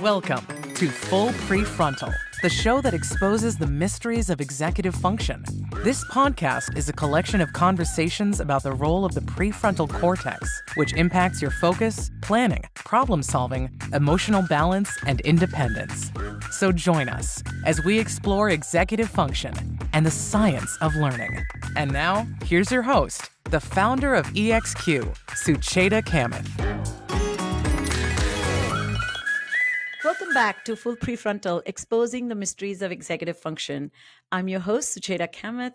Welcome to Full PreFrontal, the show that exposes the mysteries of executive function. This podcast is a collection of conversations about the role of the prefrontal cortex, which impacts your focus, planning, problem-solving, emotional balance, and independence. So join us as we explore executive function and the science of learning. And now, here's your host, the founder of EXQ, Sucheta Kamath. Welcome back to Full PreFrontal, exposing the mysteries of executive function. I'm your host, Sucheta Kamath.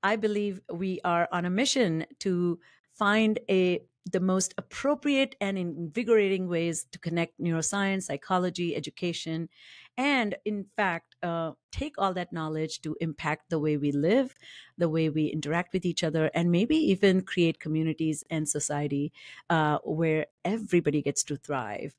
I believe we are on a mission to find the most appropriate and invigorating ways to connect neuroscience, psychology, education, and in fact, take all that knowledge to impact the way we live, the way we interact with each other, and maybe even create communities and society where everybody gets to thrive.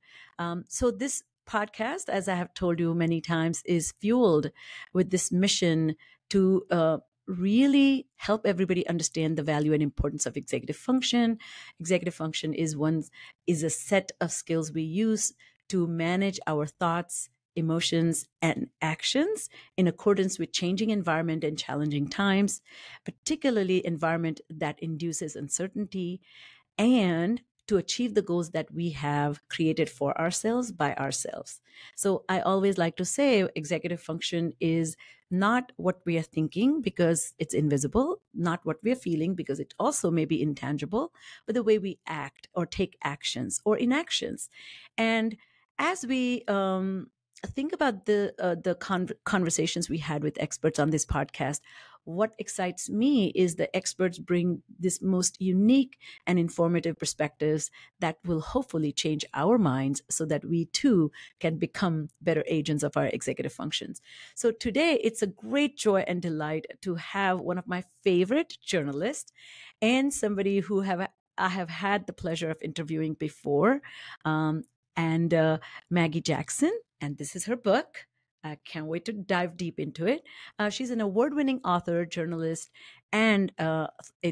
So this podcast, as I have told you many times, is fueled with this mission to really help everybody understand the value and importance of executive function. Executive function is a set of skills we use to manage our thoughts, emotions, and actions in accordance with changing environment and challenging times, particularly environment that induces uncertainty, and to achieve the goals that we have created for ourselves by ourselves. So I always like to say executive function is not what we are thinking because it's invisible, not what we are feeling because it also may be intangible, but the way we act or take actions or inactions. And as we think about the conversations we had with experts on this podcast, what excites me is the experts bring this most unique and informative perspectives that will hopefully change our minds so that we too can become better agents of our executive functions. So today, it's a great joy and delight to have one of my favorite journalists and somebody who I have had the pleasure of interviewing before, Maggie Jackson. And this is her book. I can't wait to dive deep into it. She's an award-winning author, journalist, and a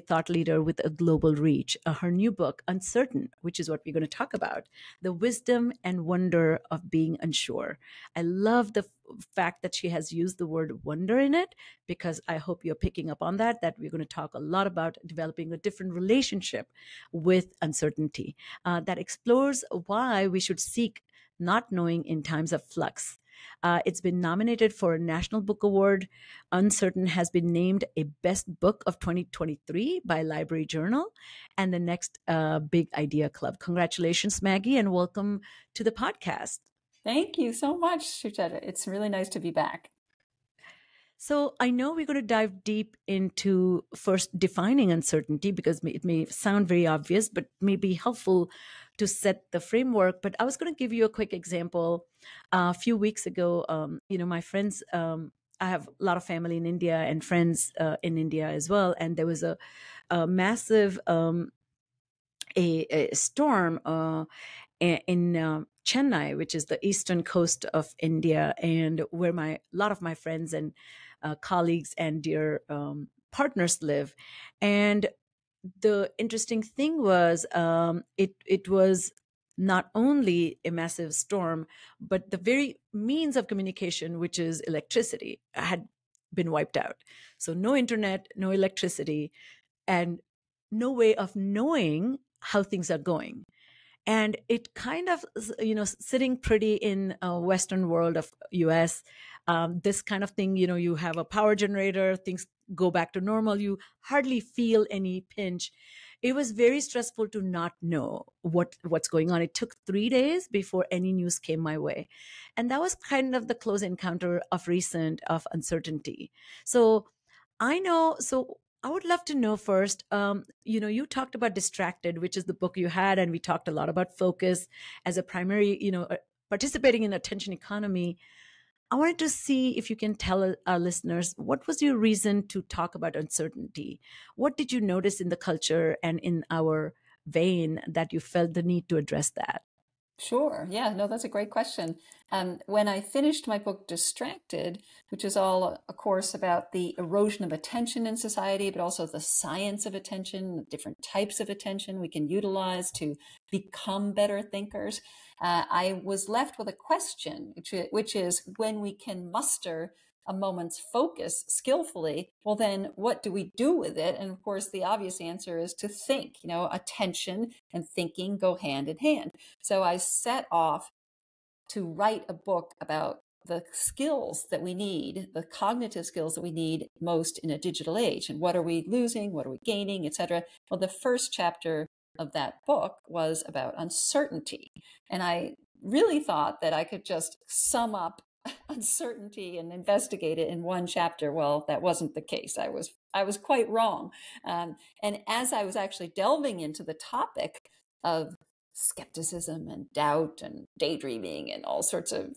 thought leader with a global reach. Her new book, Uncertain, which is what we're going to talk about, the wisdom and wonder of being unsure. I love the fact that she has used the word wonder in it, because I hope you're picking up on that we're going to talk a lot about developing a different relationship with uncertainty that explores why we should seek not knowing in times of flux. It's been nominated for a National Book Award. Uncertain has been named a Best Book of 2023 by Library Journal and the next Big Idea Club. Congratulations, Maggie, and welcome to the podcast. Thank you so much, Sucheta. It's really nice to be back. So I know we're going to dive deep into first defining uncertainty because it may sound very obvious, but may be helpful to set the framework. But I was going to give you a quick example. A few weeks ago, my friends, I have a lot of family in India and friends in India as well. And there was a massive a storm in Chennai, which is the eastern coast of India, and where a lot of my friends and colleagues and dear partners live. And the interesting thing was it was not only a massive storm, but the very means of communication, which is electricity, had been wiped out. So no internet, no electricity, and no way of knowing how things are going. And it kind of, sitting pretty in a Western world of US, this kind of thing, you have a power generator, things go back to normal, you hardly feel any pinch. It was very stressful to not know what's going on. It took 3 days before any news came my way. And that was kind of the close encounter of recent of uncertainty. So I would love to know first, you talked about Distracted, which is the book you had, and we talked a lot about focus as a primary, participating in attention economy. I wanted to see if you can tell our listeners, what was your reason to talk about uncertainty? What did you notice in the culture and in our vein that you felt the need to address that? Sure. Yeah, no, that's a great question. When I finished my book, Distracted, which is all a course about the erosion of attention in society, but also the science of attention, the different types of attention we can utilize to become better thinkers, I was left with a question, which is when we can muster a moment's focus skillfully, well, then what do we do with it? And of course, the obvious answer is to think. Attention and thinking go hand in hand. So I set off to write a book about the skills that we need, the cognitive skills that we need most in a digital age. And what are we losing? What are we gaining, etc. Well, the first chapter of that book was about uncertainty. And I really thought that I could just sum up uncertainty and investigate it in one chapter. Well, that wasn't the case. I was quite wrong. And as I was actually delving into the topic of skepticism and doubt and daydreaming and all sorts of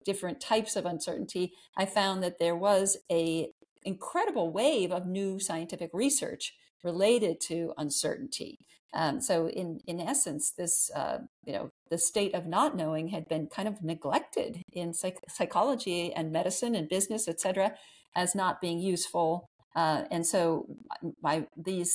different types of uncertainty, I found that there was a incredible wave of new scientific research related to uncertainty. So in essence, this the state of not knowing had been kind of neglected in psychology and medicine and business, etc., as not being useful. And so the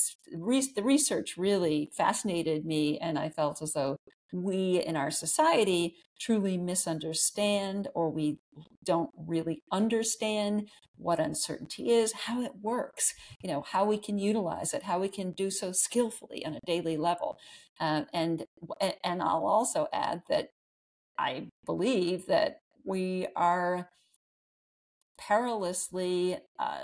research really fascinated me, and I felt as though we in our society truly misunderstand, or we don't really understand what uncertainty is, how it works, how we can utilize it, how we can do so skillfully on a daily level. And I'll also add that I believe that we are perilously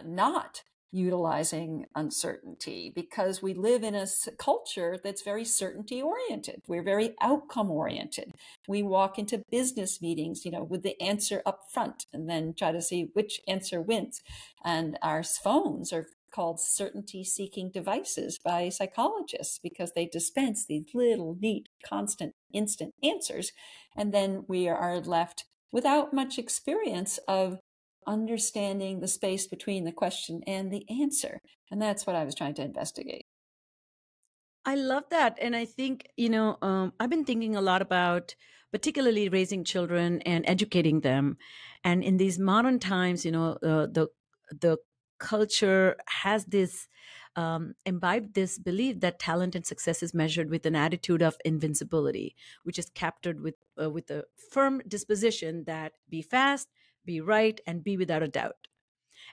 not utilizing uncertainty, because we live in a culture that's very certainty oriented. We're very outcome oriented. We walk into business meetings, with the answer up front and then try to see which answer wins. And our phones are called certainty seeking devices by psychologists because they dispense these little neat, constant, instant answers. And then we are left without much experience of understanding the space between the question and the answer. And that's what I was trying to investigate. I love that. And I think, I've been thinking a lot about particularly raising children and educating them. And in these modern times, the culture has this imbibed this belief that talent and success is measured with an attitude of invincibility, which is captured with a firm disposition that be fast, be right, and be without a doubt.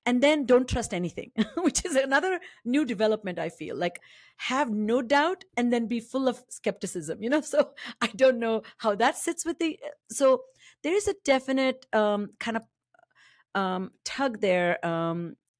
And then don't trust anything, which is another new development, I feel. Like, have no doubt and then be full of skepticism, So I don't know how that sits with so there is a definite kind of tug there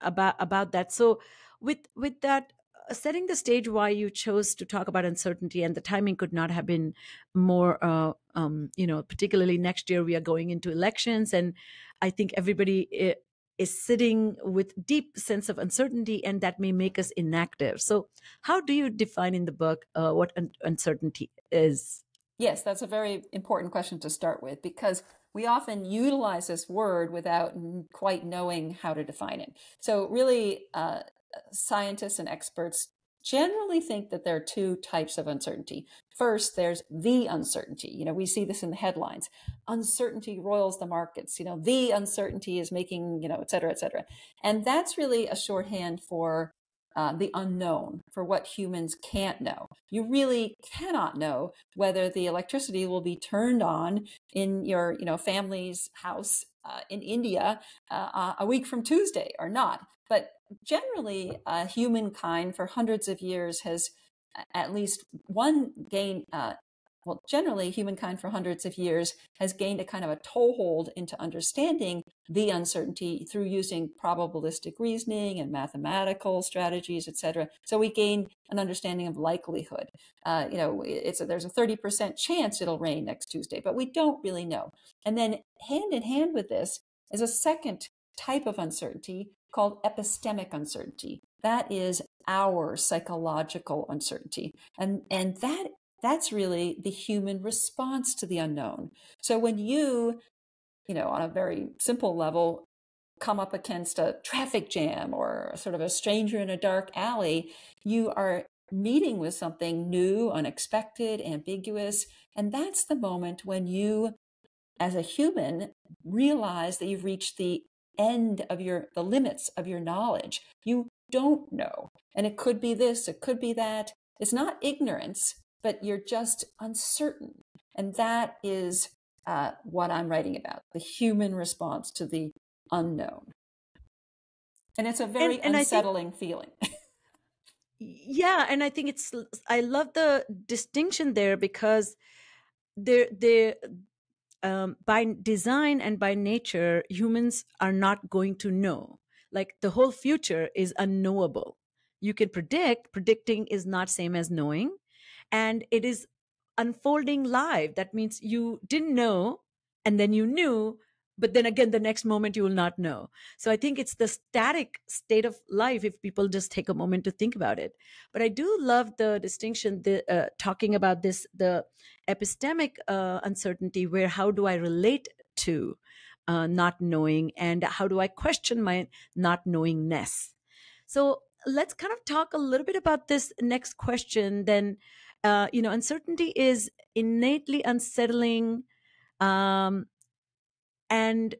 about that. So with that, setting the stage why you chose to talk about uncertainty, and the timing could not have been more, particularly next year we are going into elections, and I think everybody is sitting with deep sense of uncertainty, and that may make us inactive. So how do you define in the book what uncertainty is? Yes, that's a very important question to start with, because we often utilize this word without quite knowing how to define it. So really, scientists and experts generally think that there are two types of uncertainty. First, there's the uncertainty. We see this in the headlines. Uncertainty roils the markets. The uncertainty is making, et cetera, et cetera. And that's really a shorthand for the unknown, for what humans can't know. You really cannot know whether the electricity will be turned on in your, family's house in India a week from Tuesday or not. But generally, humankind for hundreds of years has at least one gain. Generally, humankind for hundreds of years has gained a kind of a toehold into understanding the uncertainty through using probabilistic reasoning and mathematical strategies, etc. So we gain an understanding of likelihood. There's a 30% chance it'll rain next Tuesday, but we don't really know. And then hand in hand with this is a second type of uncertainty called epistemic uncertainty. That is our psychological uncertainty. And that's really the human response to the unknown. So when you, on a very simple level, come up against a traffic jam or sort of a stranger in a dark alley, you are meeting with something new, unexpected, ambiguous. And that's the moment when you, as a human, realize that you've reached the end of the limits of your knowledge. You don't know. And it could be this, it could be that. It's not ignorance, but you're just uncertain. And that is what I'm writing about, the human response to the unknown. And it's a very unsettling feeling. Yeah, and I think I love the distinction there, because by design and by nature, humans are not going to know. Like, the whole future is unknowable. You can predicting is not same as knowing, and it is unfolding live. That means you didn't know, and then you knew, but then again, the next moment you will not know. So I think it's the static state of life, if people just take a moment to think about it. But I do love the distinction, talking about the epistemic uncertainty, where how do I relate to not knowing, and how do I question my not knowingness? So let's kind of talk a little bit about this next question then. Uncertainty is innately unsettling. And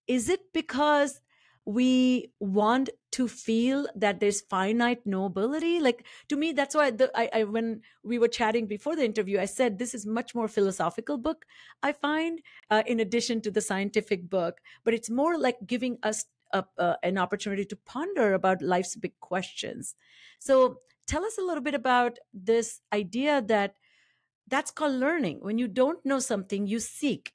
is it because we want to feel that there's finite knowability? Like, to me, that's why I when we were chatting before the interview, I said this is much more philosophical book, I find, in addition to the scientific book. But it's more like giving us an opportunity to ponder about life's big questions. So tell us a little bit about this idea that's called learning. When you don't know something, you seek,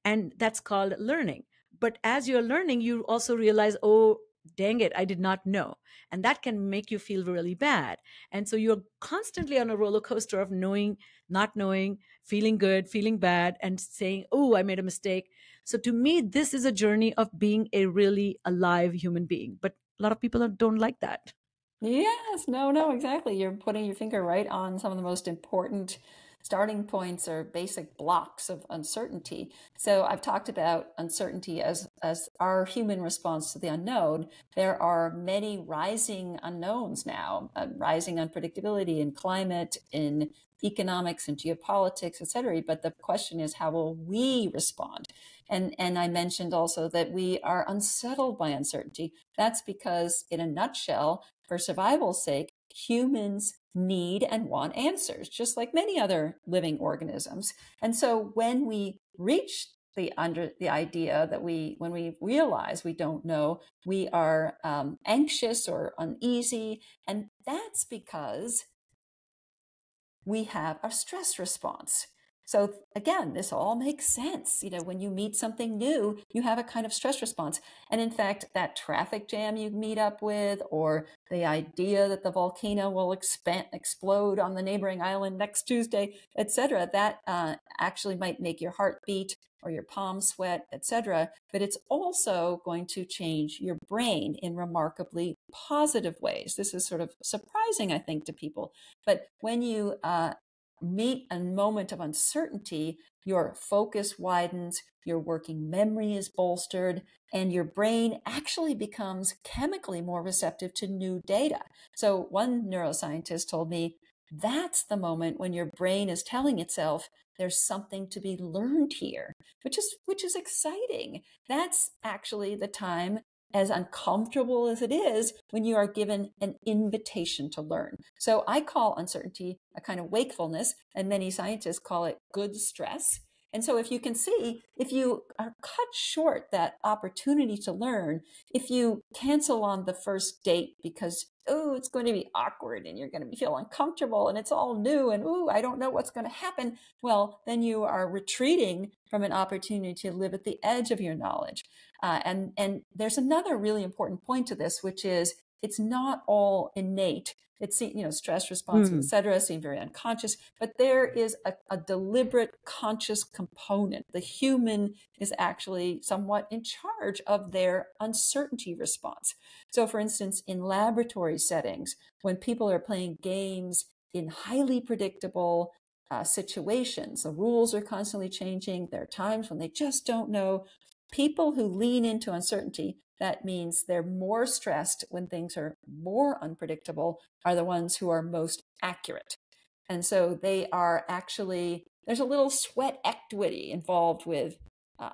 and that's called learning. But as you're learning, you also realize, oh, dang it, I did not know. And that can make you feel really bad. And so you're constantly on a roller coaster of knowing, not knowing, feeling good, feeling bad, and saying, oh, I made a mistake. So to me, this is a journey of being a really alive human being. But a lot of people don't like that. Yes, no, exactly. You're putting your finger right on some of the most important starting points or basic blocks of uncertainty. So I've talked about uncertainty as our human response to the unknown. There are many rising unknowns now, rising unpredictability in climate, in economics and geopolitics, et cetera. But the question is, how will we respond? And I mentioned also that we are unsettled by uncertainty. That's because, in a nutshell, for survival's sake, humans need and want answers, just like many other living organisms. And so when we reach the idea that when we realize we don't know, we are anxious or uneasy. And that's because we have a stress response. So again, this all makes sense. When you meet something new, you have a kind of stress response. And in fact, that traffic jam you meet up with, or the idea that the volcano will explode on the neighboring island next Tuesday, et cetera, that actually might make your heart beat or your palms sweat, et cetera. But it's also going to change your brain in remarkably positive ways. This is sort of surprising, I think, to people. But when you meet a moment of uncertainty, your focus widens, your working memory is bolstered, and your brain actually becomes chemically more receptive to new data. So one neuroscientist told me that's the moment when your brain is telling itself there's something to be learned here, which is exciting. That's actually the time, as uncomfortable as it is, when you are given an invitation to learn. So I call uncertainty a kind of wakefulness, and many scientists call it good stress. And so if you can see, if you are cut short that opportunity to learn, if you cancel on the first date because, oh, it's going to be awkward and you're going to feel uncomfortable and it's all new and, oh, I don't know what's going to happen, well, then you are retreating from an opportunity to live at the edge of your knowledge. And there's another really important point to this, which is it's not all innate. It's, stress responses, et cetera, seem very unconscious, but there is a deliberate conscious component. The human is actually somewhat in charge of their uncertainty response. So for instance, in laboratory settings, when people are playing games in highly predictable situations, the rules are constantly changing. There are times when they just don't know. People who lean into uncertainty That means they're more stressed when things are more unpredictable, are the ones who are most accurate. And so they are actually, there's a little sweat equity involved with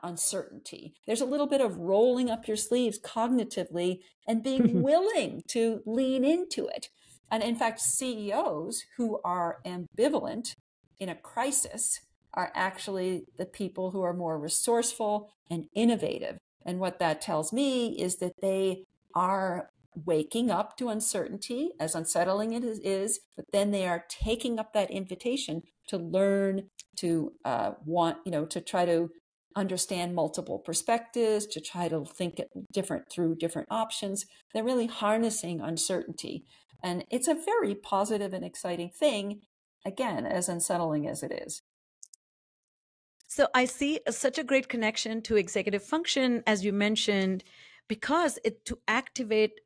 uncertainty. There's a little bit of rolling up your sleeves cognitively and being willing to lean into it. And in fact, CEOs who are ambivalent in a crisis are actually the people who are more resourceful and innovative. And what that tells me is that they are waking up to uncertainty, as unsettling it is, but then they are taking up that invitation to learn, to to try to understand multiple perspectives, to try to think it different through different options. They're really harnessing uncertainty. And it's a very positive and exciting thing, again, as unsettling as it is. So I see such a great connection to executive function, as you mentioned, because to activate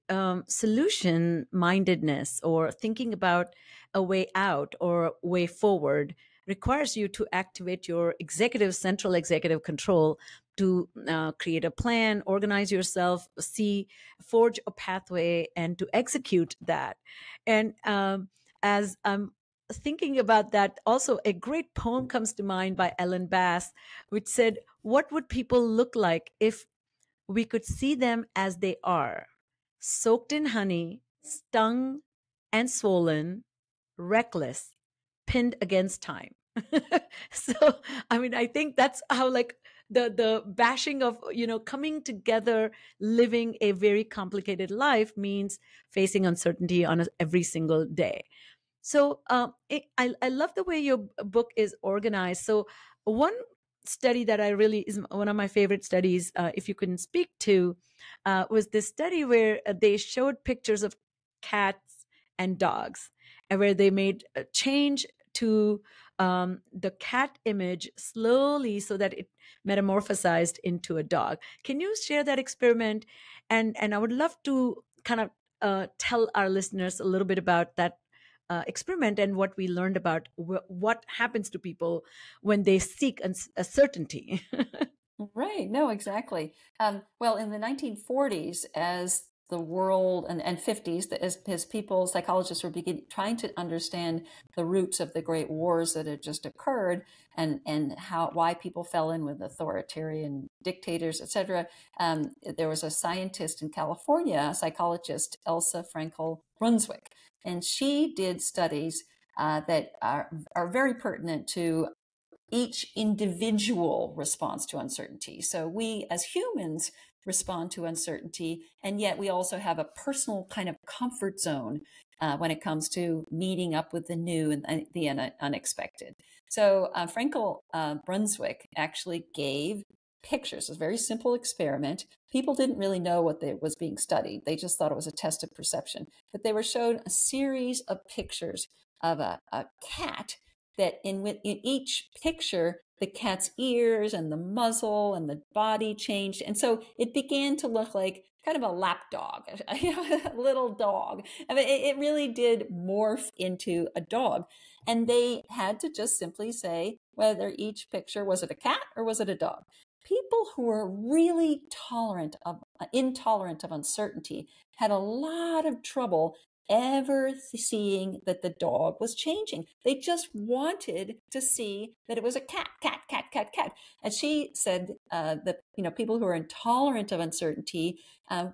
solution mindedness or thinking about a way out or way forward requires you to activate your central executive control to create a plan, organize yourself, forge a pathway, and to execute that. And as I'm thinking about that, also a great poem comes to mind by Ellen Bass, which said, "What would people look like if we could see them as they are, soaked in honey, stung and swollen, reckless, pinned against time." So, I mean, I think that's how like the bashing of, coming together, living a very complicated life means facing uncertainty on every single day. So I love the way your book is organized. So one study that I really is one of my favorite studies, if you couldn't speak to, was this study where they showed pictures of cats and dogs, and where they made a change to the cat image slowly so that it metamorphosized into a dog. Can you share that experiment? And I would love to kind of tell our listeners a little bit about that experiment and what we learned about what happens to people when they seek a certainty. Right. No, exactly. Well, in the 1940s, as the world and 50s, as people, psychologists were trying to understand the roots of the great wars that had just occurred and why people fell in with authoritarian dictators, etc. There was a scientist in California, a psychologist, Elsa Frankel Brunswick, and she did studies that are very pertinent to each individual response to uncertainty. So we as humans respond to uncertainty, and yet we also have a personal kind of comfort zone when it comes to meeting up with the new and the unexpected. So Frankel Brunswick actually gave pictures. It was a very simple experiment. People didn't really know what was being studied. They just thought it was a test of perception. But they were shown a series of pictures of a cat that in each picture, the cat's ears and the muzzle and the body changed. And so it began to look like kind of a lap dog, a little dog. I mean, it really did morph into a dog. And they had to just simply say whether each picture, was it a cat or was it a dog? People who were really intolerant of uncertainty had a lot of trouble ever seeing that the dog was changing. They just wanted to see that it was a cat. And she said that people who are intolerant of uncertainty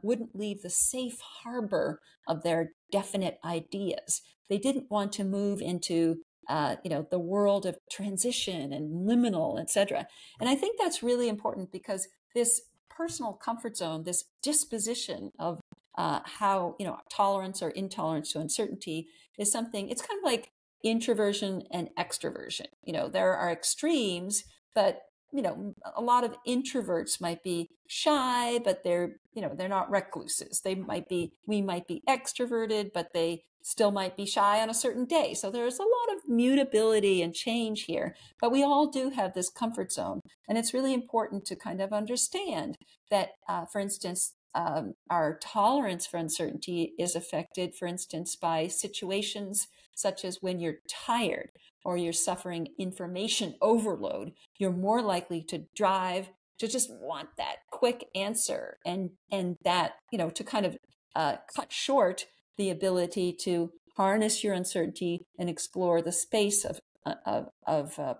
wouldn't leave the safe harbor of their definite ideas. They didn't want to move into the world of transition and liminal, etc. And I think that's really important because this personal comfort zone, this disposition of how tolerance or intolerance to uncertainty is something. It's kind of like introversion and extroversion. There are extremes, but a lot of introverts might be shy, but they're not recluses. We might be extroverted, but they still might be shy on a certain day. So there's a lot of mutability and change here, but we all do have this comfort zone. And it's really important to kind of understand that, for instance, our tolerance for uncertainty is affected, for instance, by situations such as when you're tired or you're suffering information overload. You're more likely to drive to just want that quick answer, and that, to kind of cut short the ability to harness your uncertainty and explore the space of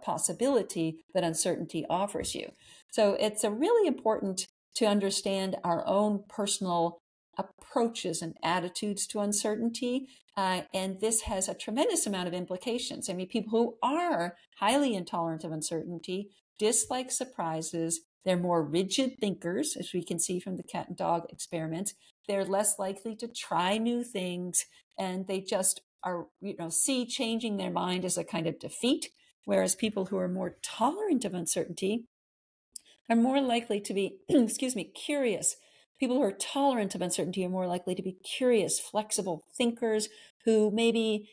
possibility that uncertainty offers you. So it's really important to understand our own personal approaches and attitudes to uncertainty. And this has a tremendous amount of implications. I mean, people who are highly intolerant of uncertainty dislike surprises. They're more rigid thinkers, as we can see from the cat and dog experiments. They're less likely to try new things, and they just are, see changing their mind as a kind of defeat. Whereas people who are more tolerant of uncertainty are more likely to be, curious. People who are tolerant of uncertainty are more likely to be curious, flexible thinkers who maybe,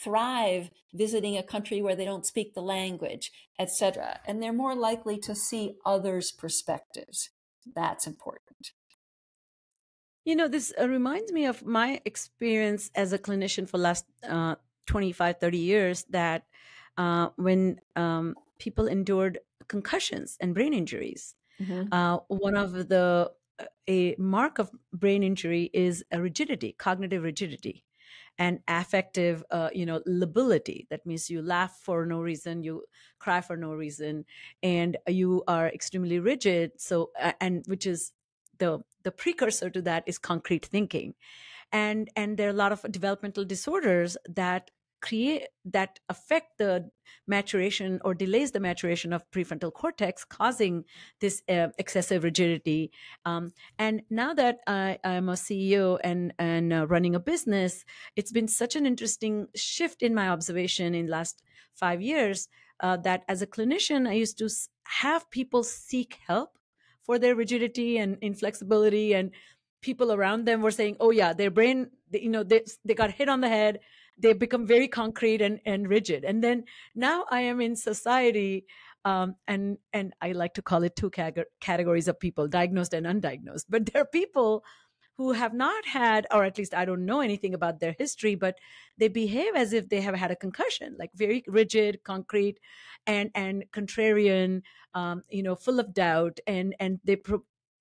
thrive visiting a country where they don't speak the language, etc. And they're more likely to see others' perspectives. That's important. This reminds me of my experience as a clinician for last 25, 30 years, that when people endured concussions and brain injuries, one of a mark of brain injury is a rigidity, cognitive rigidity, and affective, lability. That means you laugh for no reason, you cry for no reason, and you are extremely rigid. So, and which is the precursor to that is concrete thinking, and there are a lot of developmental disorders that affect the maturation or delays the maturation of prefrontal cortex, causing this excessive rigidity. And now that I'm a CEO and running a business, it's been such an interesting shift in my observation in the last 5 years that as a clinician, I used to have people seek help for their rigidity and inflexibility, and people around them were saying, oh yeah, their brain, they got hit on the head, they become very concrete and rigid. And then now I am in society, and I like to call it two categories of people, diagnosed and undiagnosed. But there are people who have not had, or at least I don't know anything about their history, but they behave as if they have had a concussion, like very rigid, concrete, and contrarian, full of doubt, and they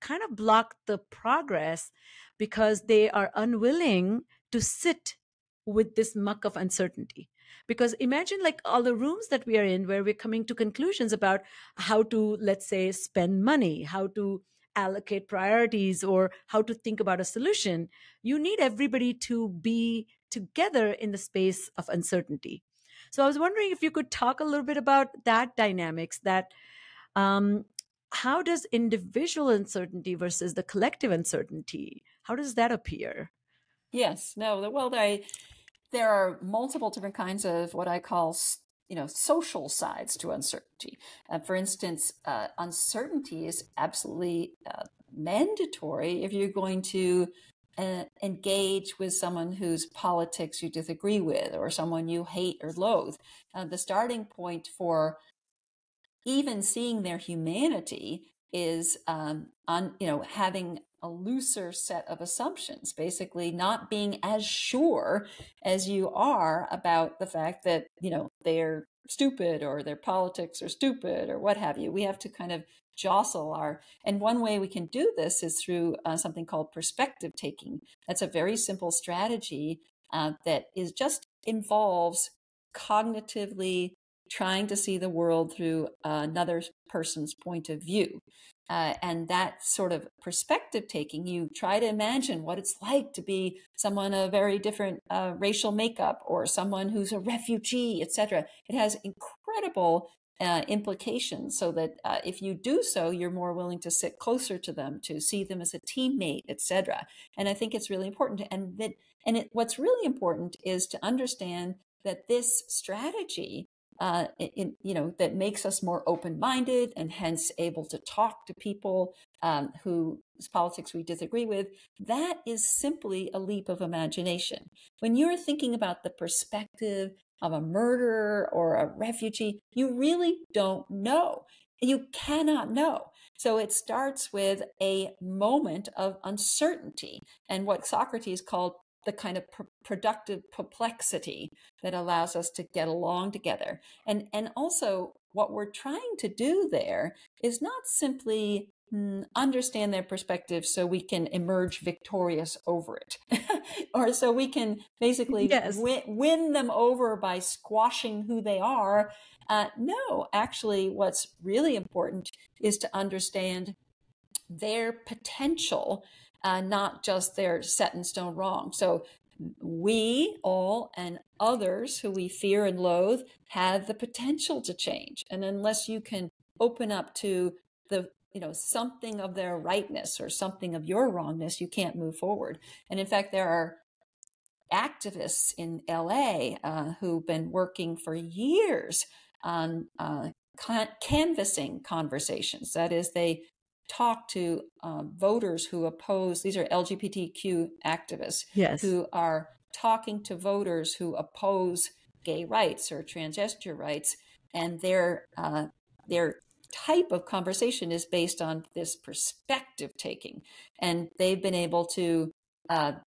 kind of block the progress because they are unwilling to sit with this muck of uncertainty. Because imagine like all the rooms that we are in where we're coming to conclusions about how to, let's say, spend money, how to allocate priorities, or how to think about a solution. You need everybody to be together in the space of uncertainty. So I was wondering if you could talk a little bit about that dynamics, that how does individual uncertainty versus the collective uncertainty, how does that appear? Yes, no, well, there are multiple different kinds of what I call, social sides to uncertainty. For instance, uncertainty is absolutely mandatory if you're going to engage with someone whose politics you disagree with, or someone you hate or loathe. The starting point for even seeing their humanity is having a looser set of assumptions, basically not being as sure as you are about the fact that, they're stupid or their politics are stupid or what have you. We have to kind of jostle and one way we can do this is through something called perspective taking. That's a very simple strategy that involves cognitively trying to see the world through another person's point of view. And that sort of perspective taking, you try to imagine what it's like to be someone of very different racial makeup, or someone who's a refugee, etc. It has incredible implications, so that if you do so, you're more willing to sit closer to them, to see them as a teammate, etc. And I think it's really important. What's really important is to understand that this strategy that makes us more open-minded and hence able to talk to people whose politics we disagree with, that is simply a leap of imagination. When you're thinking about the perspective of a murderer or a refugee, you really don't know. You cannot know. So it starts with a moment of uncertainty, and what Socrates called the kind of productive perplexity that allows us to get along together. And also what we're trying to do there is not simply understand their perspective so we can emerge victorious over it, or so we can basically Yes. win them over by squashing who they are. No, actually, what's really important is to understand their potential, not just their set in stone wrong. So we all and others who we fear and loathe have the potential to change. And unless you can open up to the something of their rightness or something of your wrongness, you can't move forward. And in fact, there are activists in LA who've been working for years on canvassing conversations. That is, they talk to voters who oppose, these are LGBTQ activists, Yes. who are talking to voters who oppose gay rights or transgender rights. And their type of conversation is based on this perspective taking. And they've been able to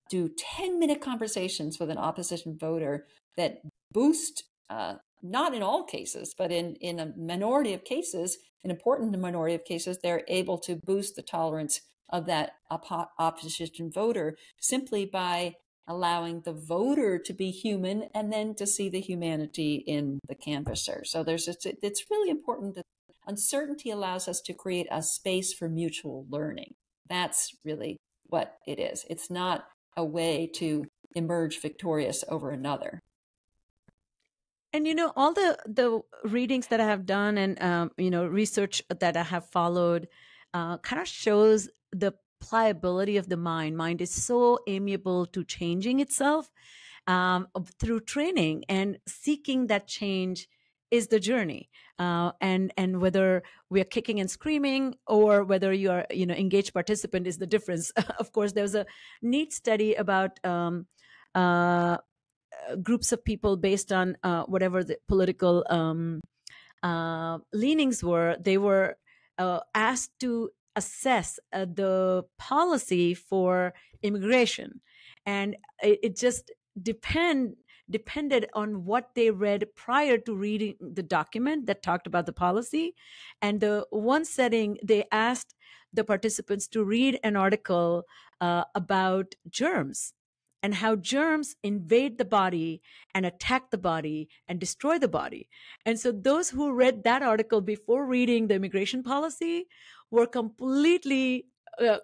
do 10-minute conversations with an opposition voter that boost, not in all cases, but in a minority of cases, an important minority of cases, they're able to boost the tolerance of that opposition voter simply by allowing the voter to be human and then to see the humanity in the canvasser. So it's really important that uncertainty allows us to create a space for mutual learning. That's really what it is. It's not a way to emerge victorious over another. And all the readings that I have done and research that I have followed kind of shows the pliability of the mind. Mind is so amiable to changing itself through training, and seeking that change is the journey. And whether we are kicking and screaming or whether you are engaged participant is the difference. Of course, there was a neat study about groups of people based on whatever the political leanings were. They were asked to assess the policy for immigration, and it just depended on what they read prior to reading the document that talked about the policy. And the one setting, they asked the participants to read an article about germs and how germs invade the body and attack the body and destroy the body. And so those who read that article before reading the immigration policy were completely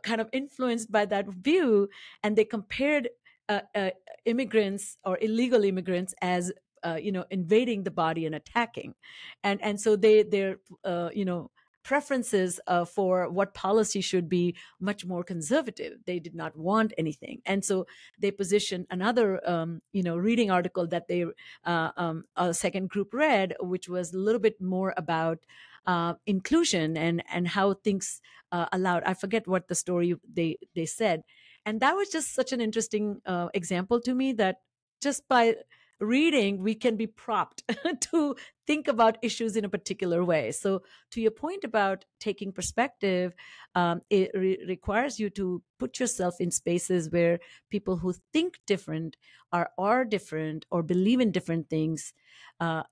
kind of influenced by that view, and they compared immigrants or illegal immigrants as invading the body and attacking, and so their preferences for what policy should be much more conservative. They did not want anything, and so they positioned another reading article that they a second group read, which was a little bit more about inclusion and how things allowed. I forget what the story they said. And that was just such an interesting example to me, that just by reading, we can be propped to think about issues in a particular way. So to your point about taking perspective, it requires you to put yourself in spaces where people who think different are different or believe in different things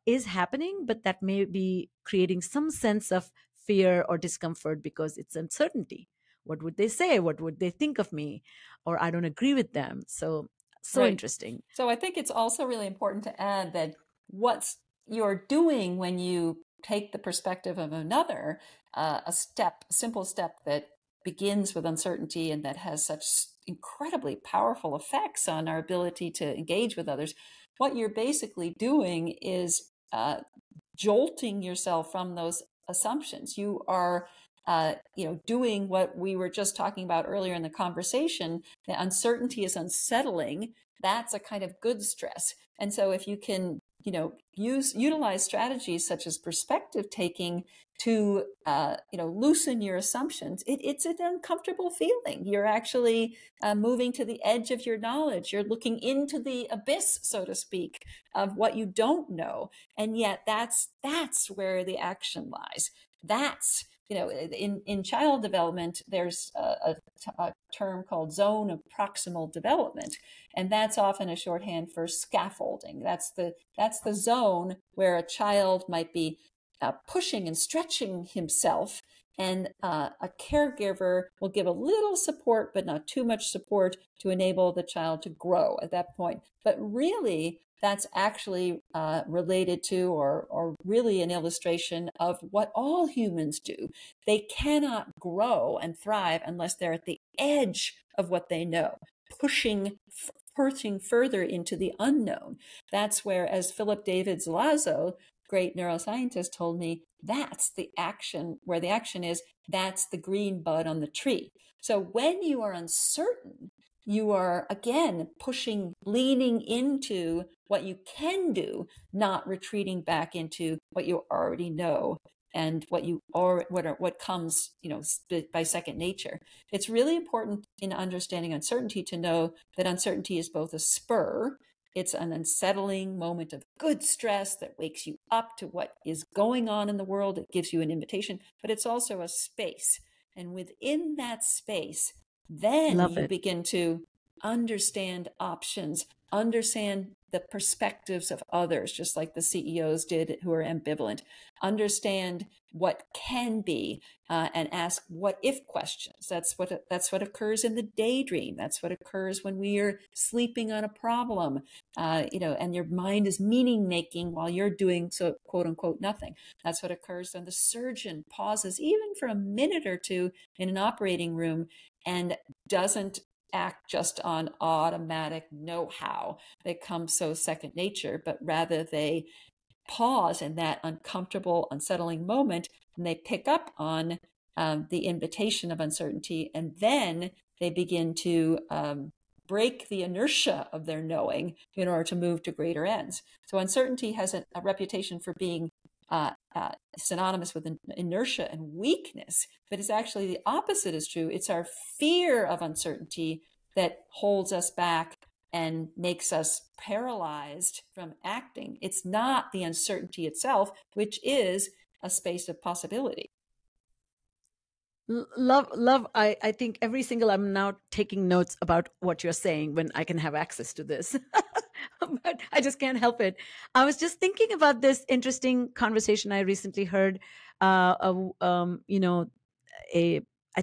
is happening, but that may be creating some sense of fear or discomfort because it's uncertainty. What would they say? What would they think of me? Or I don't agree with them. So right. Interesting. So I think it's also really important to add that what you're doing when you take the perspective of another, a simple step that begins with uncertainty and that has such incredibly powerful effects on our ability to engage with others. What you're basically doing is jolting yourself from those assumptions. You are doing what we were just talking about earlier in the conversation. The uncertainty is unsettling. That's a kind of good stress. And so if you can, utilize strategies such as perspective taking to, loosen your assumptions, it's an uncomfortable feeling. You're actually moving to the edge of your knowledge. You're looking into the abyss, so to speak, of what you don't know. And yet that's where the action lies. That's, in child development, there's a term called zone of proximal development, and that's often a shorthand for scaffolding. That's the zone where a child might be pushing and stretching himself. And a caregiver will give a little support, but not too much support to enable the child to grow at that point. But really, that's actually related to or really an illustration of what all humans do. They cannot grow and thrive unless they're at the edge of what they know, pushing further into the unknown. That's where, as Philip David Zelazo, great neuroscientist, told me, that's the action, where the action is, that's the green bud on the tree. So when you are uncertain, you are, again, pushing, leaning into what you can do, not retreating back into what you already know and what comes, by second nature. It's really important in understanding uncertainty to know that uncertainty is both a spur. It's an unsettling moment of good stress that wakes you up to what is going on in the world. It gives you an invitation, but it's also a space. And within that space, then you begin to understand options, understand the perspectives of others, just like the CEOs did who are ambivalent, understand what can be, and ask what if questions. That's what occurs in the daydream. That's what occurs when we are sleeping on a problem, and your mind is meaning making while you're doing so quote unquote nothing. That's what occurs when the surgeon pauses even for a minute or two in an operating room and doesn't act just on automatic know-how that comes so second nature, but rather they pause in that uncomfortable, unsettling moment, and they pick up on the invitation of uncertainty, and then they begin to break the inertia of their knowing in order to move to greater ends. So uncertainty has a reputation for being synonymous with inertia and weakness, but it's actually the opposite is true. It's our fear of uncertainty that holds us back and makes us paralyzed from acting. It's not the uncertainty itself, which is a space of possibility. Love. I think I'm now taking notes about what you're saying when I can have access to this. But I just can't help it. I was just thinking about this interesting conversation I recently heard. I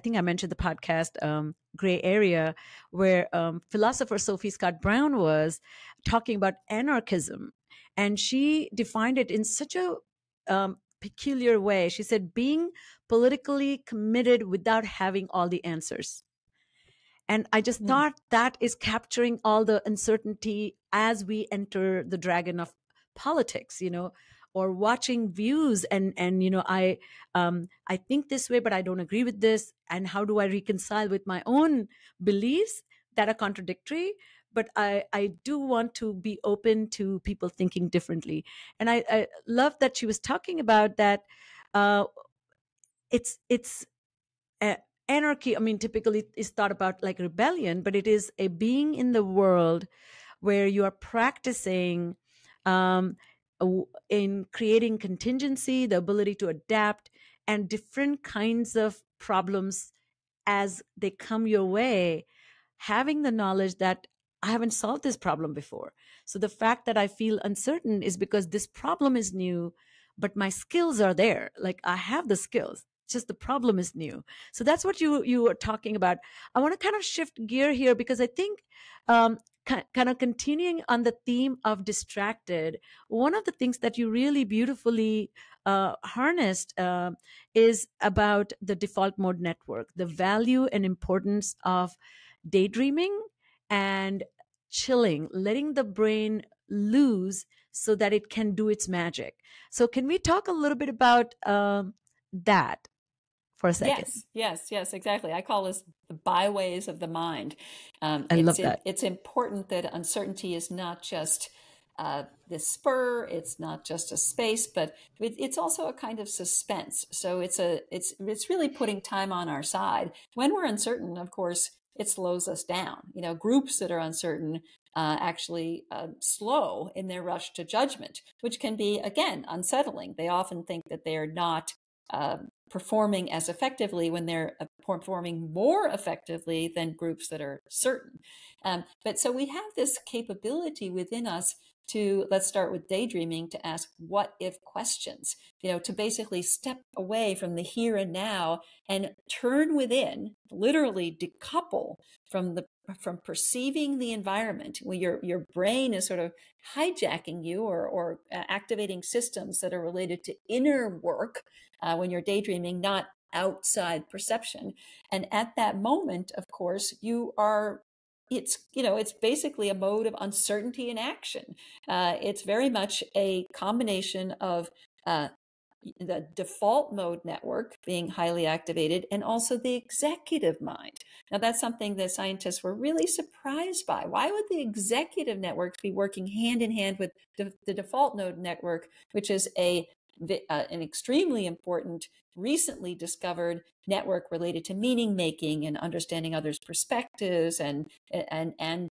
think I mentioned the podcast Gray Area, where philosopher Sophie Scott Brown was talking about anarchism, and she defined it in such a peculiar way. She said, being politically committed without having all the answers. And I just thought that is capturing all the uncertainty as we enter the dragon of politics, or watching views and I think this way, but I don't agree with this. And how do I reconcile with my own beliefs that are contradictory? But I do want to be open to people thinking differently. And I love that she was talking about that. It's anarchy. I mean, typically is thought about like rebellion, but it is a being in the world where you are practicing in creating contingency, the ability to adapt, and different kinds of problems as they come your way, having the knowledge that I haven't solved this problem before. So the fact that I feel uncertain is because this problem is new, but my skills are there. Like I have the skills, just the problem is new. So that's what you were talking about. I want to kind of shift gear here because I think kind of continuing on the theme of distracted, one of the things that you really beautifully harnessed is about the default mode network, the value and importance of daydreaming and chilling, letting the brain loose so that it can do its magic. So can we talk a little bit about that for a second? Yes, exactly. I call this the byways of the mind. I love that. It's important that uncertainty is not just this spur, it's not just a space, but it's also a kind of suspense. So it's really putting time on our side. When we're uncertain, of course, it slows us down. Groups that are uncertain actually slow in their rush to judgment, which can be, again, unsettling. They often think that they are not performing as effectively when they're performing more effectively than groups that are certain. But so we have this capability within us to, let's start with daydreaming, to ask what if questions, to basically step away from the here and now and turn within, literally decouple from perceiving the environment, where your brain is sort of hijacking you or activating systems that are related to inner work when you're daydreaming, not outside perception. And at that moment, of course, it's basically a mode of uncertainty in action. It's very much a combination of the default mode network being highly activated and also the executive mind. Now, that's something that scientists were really surprised by. Why would the executive networks be working hand in hand with the default node network, which is an extremely important, recently discovered network related to meaning making and understanding others' perspectives and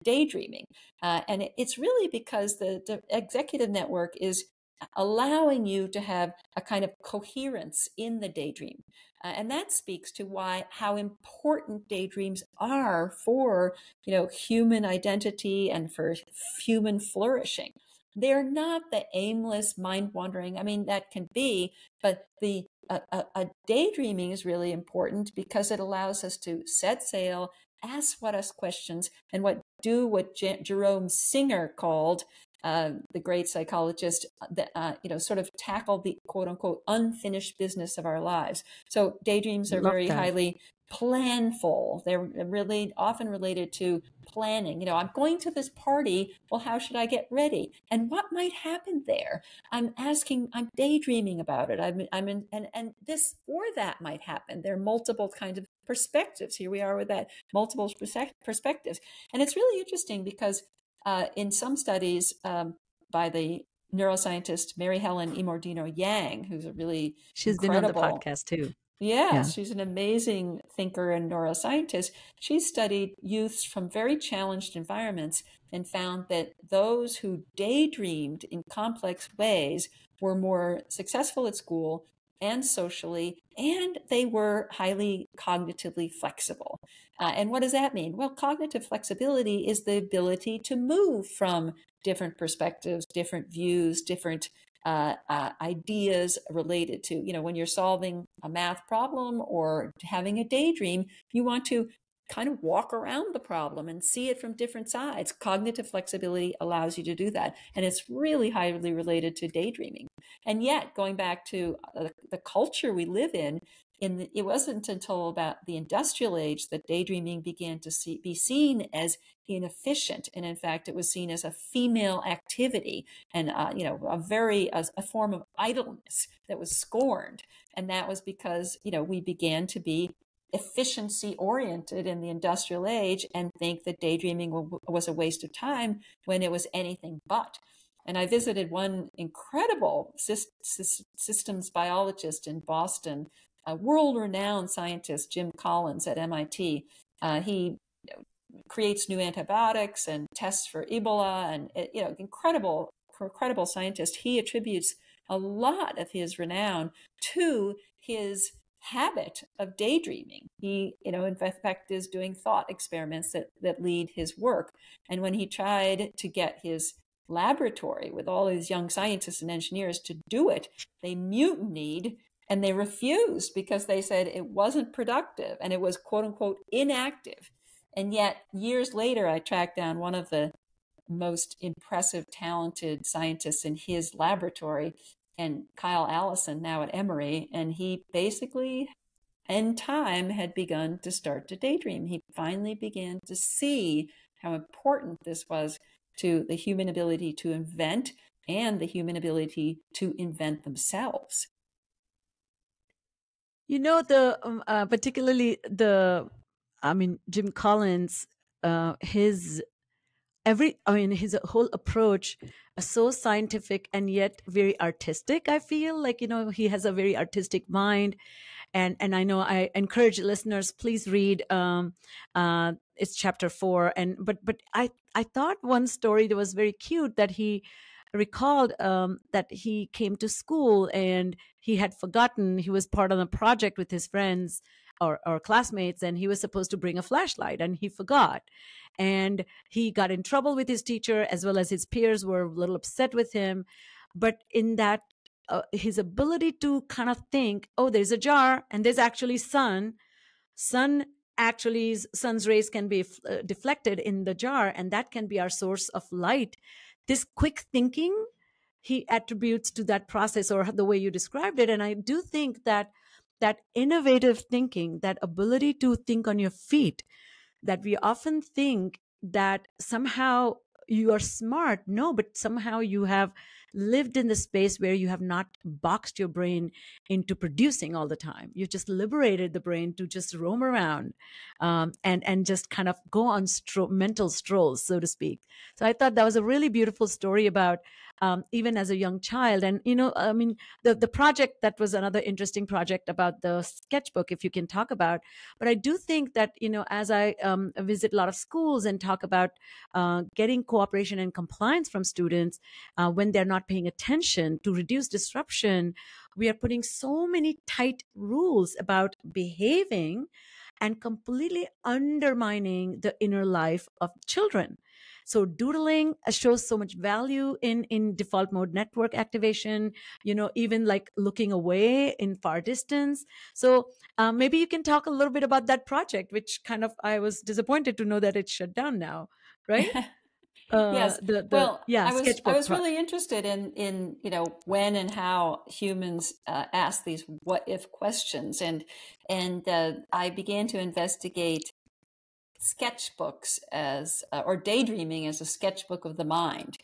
daydreaming. And it's really because the executive network is allowing you to have a kind of coherence in the daydream. And that speaks to how important daydreams are for, human identity and for human flourishing. They're not the aimless mind wandering. I mean, that can be, but a daydreaming is really important because it allows us to set sail, ask what us questions, and what Jerome Singer called, the great psychologist, sort of tackle the quote unquote unfinished business of our lives. So daydreams are very highly planful. They're really often related to planning. I'm going to this party. Well, how should I get ready? And what might happen there? I'm daydreaming about it. And this or that might happen. There are multiple kinds of perspectives. Here we are with that multiple perspectives. And it's really interesting because in some studies by the neuroscientist Mary Helen Imordino-Yang, who's a really She's incredible, been on the podcast too. Yeah, she's an amazing thinker and neuroscientist. She studied youths from very challenged environments and found that those who daydreamed in complex ways were more successful at school and socially, and they were highly cognitively flexible. And what does that mean? Well, cognitive flexibility is the ability to move from different perspectives, different views, different ideas related to, when you're solving a math problem or having a daydream, you want to kind of walk around the problem and see it from different sides. Cognitive flexibility allows you to do that. And it's really highly related to daydreaming. And yet, going back to the culture we live in, it wasn't until about the industrial age that daydreaming began to be seen as inefficient. And in fact, it was seen as a female activity and, a form of idleness that was scorned. And that was because, we began to be efficiency oriented in the industrial age and think that daydreaming was a waste of time when it was anything but. And I visited one incredible systems biologist in Boston, a world-renowned scientist, Jim Collins at MIT. He creates new antibiotics and tests for Ebola, and incredible scientist. He attributes a lot of his renown to his habit of daydreaming. He, in fact, is doing thought experiments that lead his work. And when he tried to get his laboratory with all these young scientists and engineers to do it, they mutinied and they refused because they said it wasn't productive and it was quote unquote inactive. And yet years later, I tracked down one of the most impressive, talented scientists in his laboratory, and Kyle Allison, now at Emory, and he basically in time had begun to start to daydream. He finally began to see how important this was to the human ability to invent and the human ability to invent themselves. Particularly Jim Collins, his whole approach is so scientific and yet very artistic. I feel like, he has a very artistic mind. And I know I encourage listeners, please read, it's chapter 4. But I thought one story that was very cute that he recalled that he came to school and he had forgotten he was part of a project with his friends or classmates, and he was supposed to bring a flashlight and he forgot. And he got in trouble with his teacher, as well as his peers were a little upset with him. But in that, his ability to kind of think, oh, there's a jar and there's actually sun's rays can be deflected in the jar, and that can be our source of light. This quick thinking he attributes to that process, or the way you described it. And I do think that that innovative thinking, that ability to think on your feet, that we often think that somehow you are smart. No, but somehow you have lived in the space where you have not boxed your brain into producing all the time. You just liberated the brain to just roam around and just kind of go on mental strolls, so to speak. So I thought that was a really beautiful story about even as a young child. And, I mean, the project, that was another interesting project about the sketchbook, if you can talk about. But I do think that, as I visit a lot of schools and talk about getting cooperation and compliance from students when they're not paying attention to reduce disruption, we are putting so many tight rules about behaving and completely undermining the inner life of children. So doodling shows so much value in default mode network activation, even like looking away in far distance. So maybe you can talk a little bit about that project, which kind of, I was disappointed to know that it's shut down now, right? Yes. I was sketchbook really interested in when and how humans ask these what if questions, and I began to investigate sketchbooks as or daydreaming as a sketchbook of the mind,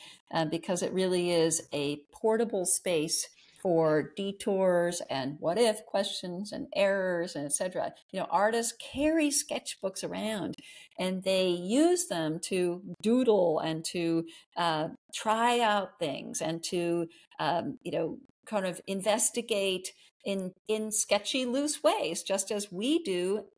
because it really is a portable space for detours and what if questions and errors and etc. Artists carry sketchbooks around and they use them to doodle and to try out things and to kind of investigate in sketchy, loose ways, just as we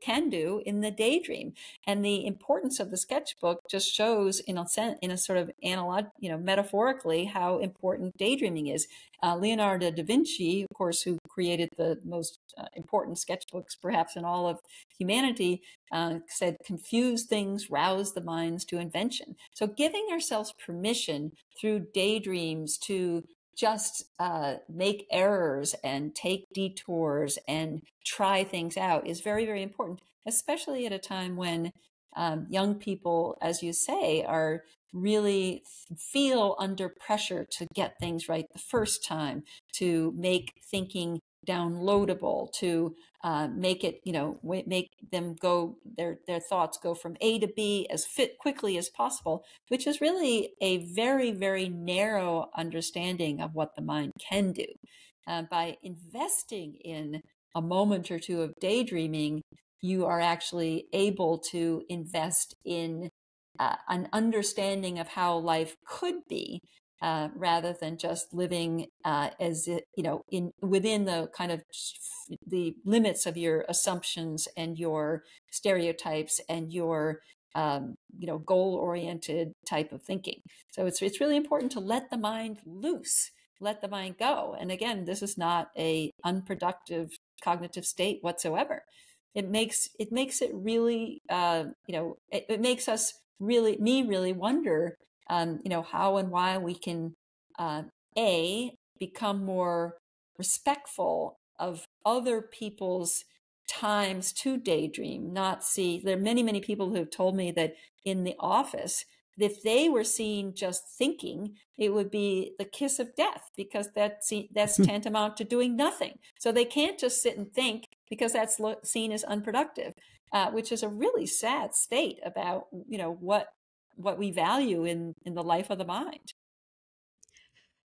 can do in the daydream. And the importance of the sketchbook just shows, in a sort of metaphorically, how important daydreaming is. Leonardo da Vinci, of course, who created the most important sketchbooks perhaps in all of humanity, said, "Confuse things, rouse the minds to invention." So giving ourselves permission through daydreams to just make errors and take detours and try things out is very, very important, especially at a time when young people, as you say, are really feel under pressure to get things right the first time, to make thinking downloadable, to make it, make them go, their thoughts go from A to B as quickly as possible, which is really a very, very narrow understanding of what the mind can do. By investing in a moment or two of daydreaming, you are actually able to invest in an understanding of how life could be, rather than just living as it, within the kind of the limits of your assumptions and your stereotypes and your goal-oriented type of thinking. So it's really important to let the mind loose, let the mind go. And again, this is not a unproductive cognitive state whatsoever. It makes it really, it makes us really wonder, how and why we can, become more respectful of other people's times to daydream, not see. There are many people who have told me that in the office, if they were seen just thinking, it would be the kiss of death, because that's tantamount to doing nothing. So they can't just sit and think, because that's seen as unproductive, which is a really sad state about what we value in the life of the mind.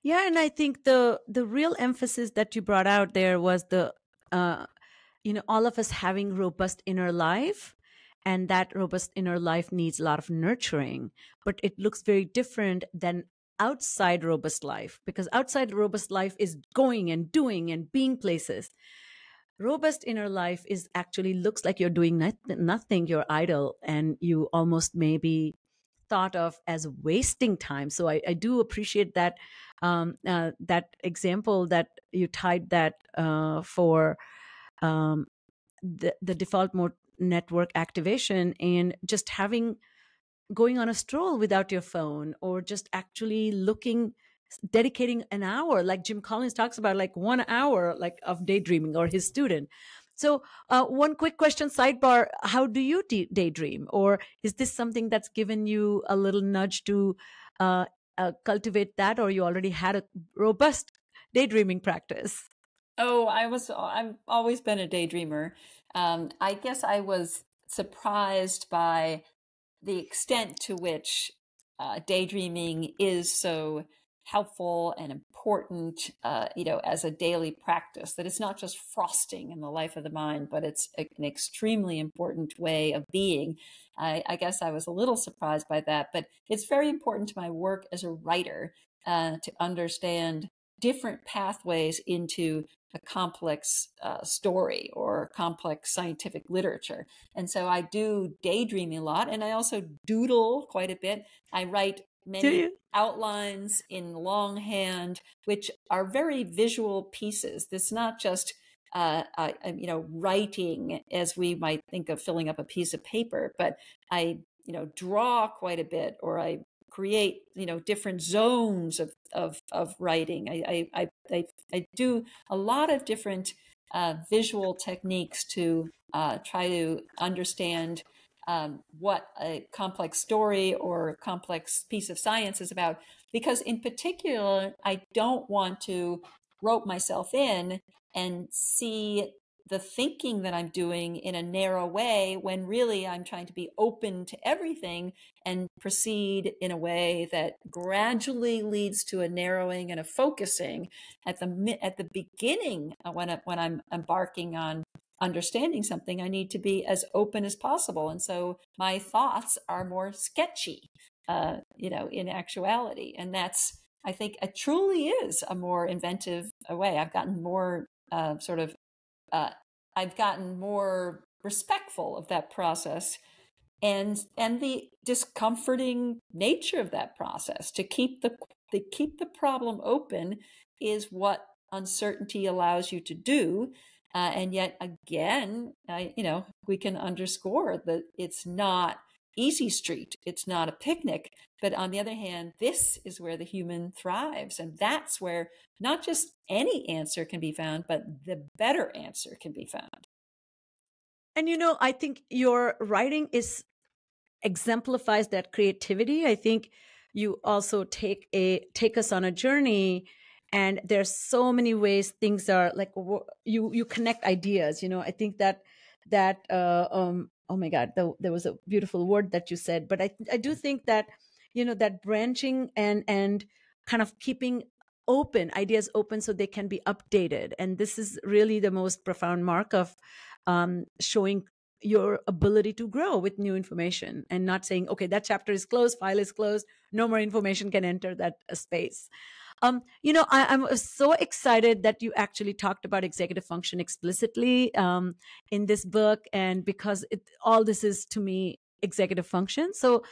Yeah, and I think the real emphasis that you brought out there was the all of us having robust inner life, and that robust inner life needs a lot of nurturing, but it looks very different than outside robust life, because outside robust life is going and doing and being places. Robust inner life is actually looks like you're doing nothing, you're idle, and you almost maybe thought of as wasting time. So I do appreciate that that example that you tied that for um, the default mode network activation, and just going on a stroll without your phone, or just actually dedicating an hour, like Jim Collins talks about, like 1 hour like of daydreaming, or his student. So one quick question sidebar: how do you daydream, or is this something that's given you a little nudge to cultivate that, or you already had a robust daydreaming practice? Oh, I've always been a daydreamer. I guess I was surprised by the extent to which daydreaming is so helpful and important, as a daily practice, that it's not just frosting in the life of the mind, but it's an extremely important way of being. I guess I was a little surprised by that, but it's very important to my work as a writer to understand different pathways into a complex story or complex scientific literature. And so I do daydream a lot, and I also doodle quite a bit. I write many outlines in longhand, which are very visual pieces. It's not just writing as we might think of filling up a piece of paper, but I draw quite a bit, or I create different zones of writing. I do a lot of different visual techniques to try to understand what a complex story or a complex piece of science is about. Because in particular, I don't want to rope myself in and see the thinking that I'm doing in a narrow way, when really I'm trying to be open to everything and proceed in a way that gradually leads to a narrowing and a focusing at the beginning. When I'm embarking on understanding something, I need to be as open as possible, and so my thoughts are more sketchy, in actuality, and that's, I think, it truly is a more inventive way. I've gotten more I've gotten more respectful of that process, and the discomforting nature of that process. To keep the problem open is what uncertainty allows you to do, and yet again, we can underscore that it's not easy street. It's not a picnic. But on the other hand, this is where the human thrives. And that's where not just any answer can be found, but the better answer can be found. And I think your writing exemplifies that creativity. I think you also take us on a journey, and there's so many ways things are like, you connect ideas. I think that oh my God, there was a beautiful word that you said, but I do think that that branching and kind of keeping ideas open so they can be updated, and this is really the most profound mark of showing your ability to grow with new information, and not saying, okay, that chapter is closed, file is closed, no more information can enter that space. I'm so excited that you actually talked about executive function explicitly in this book, and because all this is, to me, executive function. So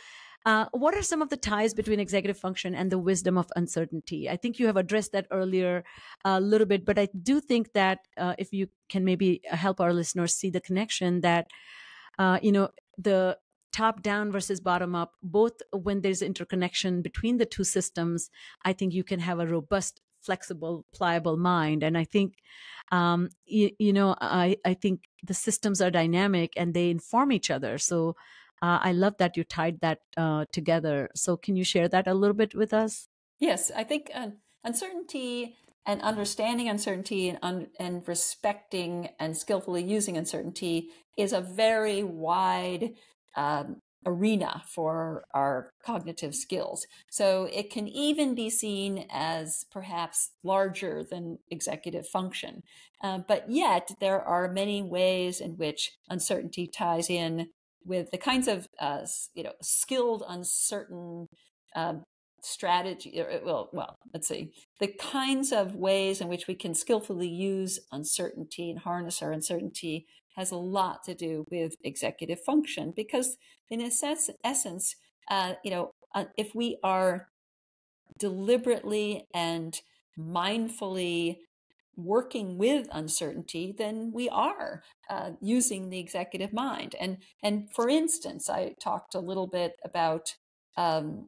what are some of the ties between executive function and the wisdom of uncertainty? I think you have addressed that earlier a little bit, but I do think that if you can maybe help our listeners see the connection, that, the top down versus bottom up, both when there's interconnection between the two systems, I think you can have a robust, flexible, pliable mind. And I think, I think the systems are dynamic and they inform each other. So I love that you tied that together. So can you share that a little bit with us? Yes, I think uncertainty and understanding uncertainty and respecting and skillfully using uncertainty is a very wide arena for our cognitive skills. So it can even be seen as perhaps larger than executive function. But yet there are many ways in which uncertainty ties in with the kinds of skilled uncertain strategy. Let's see, the kinds of ways in which we can skillfully use uncertainty and harness our uncertainty has a lot to do with executive function, because in essence, if we are deliberately and mindfully working with uncertainty, then we are using the executive mind. And for instance, I talked a little bit about the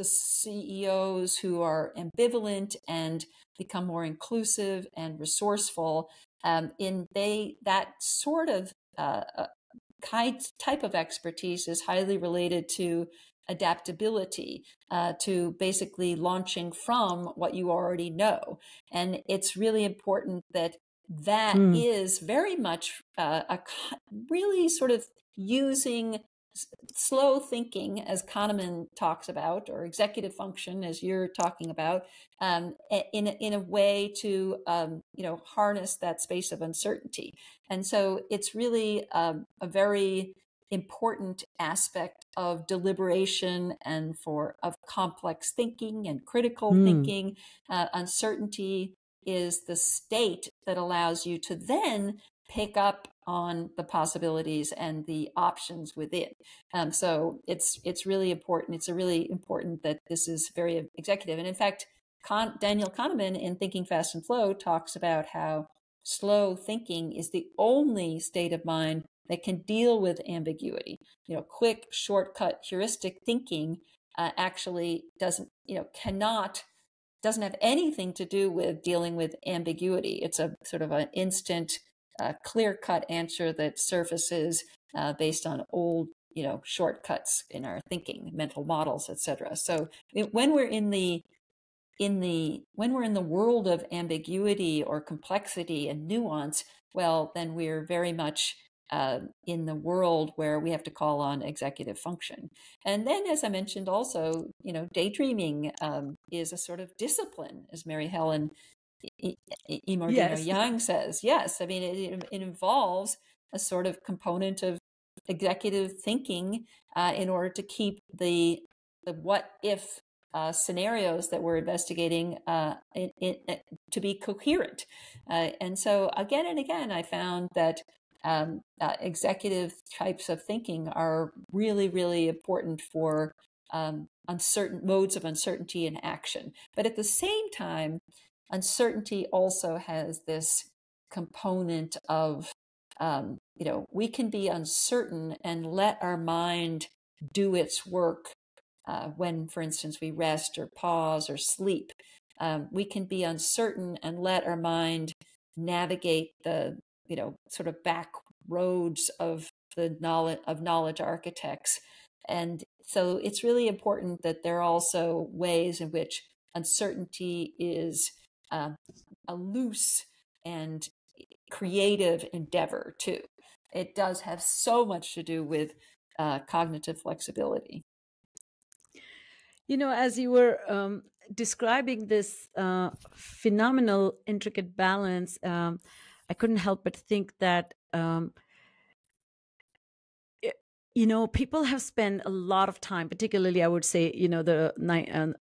CEOs who are ambivalent and become more inclusive and resourceful. That sort of type of expertise is highly related to adaptability, to basically launching from what you already know. And it's really important that is very much really sort of using slow thinking, as Kahneman talks about, or executive function, as you're talking about, in a way to harness that space of uncertainty. And so it's really a very important aspect of deliberation and of complex thinking and critical thinking. Uncertainty is the state that allows you to then pick up on the possibilities and the options within. So it's really important. It's really important that this is very executive. And in fact, Daniel Kahneman in Thinking Fast and Slow talks about how slow thinking is the only state of mind that can deal with ambiguity. Quick, shortcut, heuristic thinking actually doesn't have anything to do with dealing with ambiguity. It's a sort of an instant, clear-cut answer that surfaces based on old, shortcuts in our thinking, mental models, etc. So when we're in the world of ambiguity or complexity and nuance, well, then we're very much in the world where we have to call on executive function. And then, as I mentioned, also, daydreaming is a sort of discipline, as Mary Helen Imordino Young says. Yes, I mean, it involves a sort of component of executive thinking in order to keep the what if scenarios that we're investigating to be coherent. And so again and again, I found that executive types of thinking are really, really important for uncertain modes of uncertainty and action. But at the same time, uncertainty also has this component of, we can be uncertain and let our mind do its work when, for instance, we rest or pause or sleep. We can be uncertain and let our mind navigate the sort of back roads of the knowledge architects. And so it's really important that there are also ways in which uncertainty is a loose and creative endeavor too. It does have so much to do with cognitive flexibility. As you were describing this phenomenal, intricate balance, I couldn't help but think that, people have spent a lot of time, particularly, I would say, the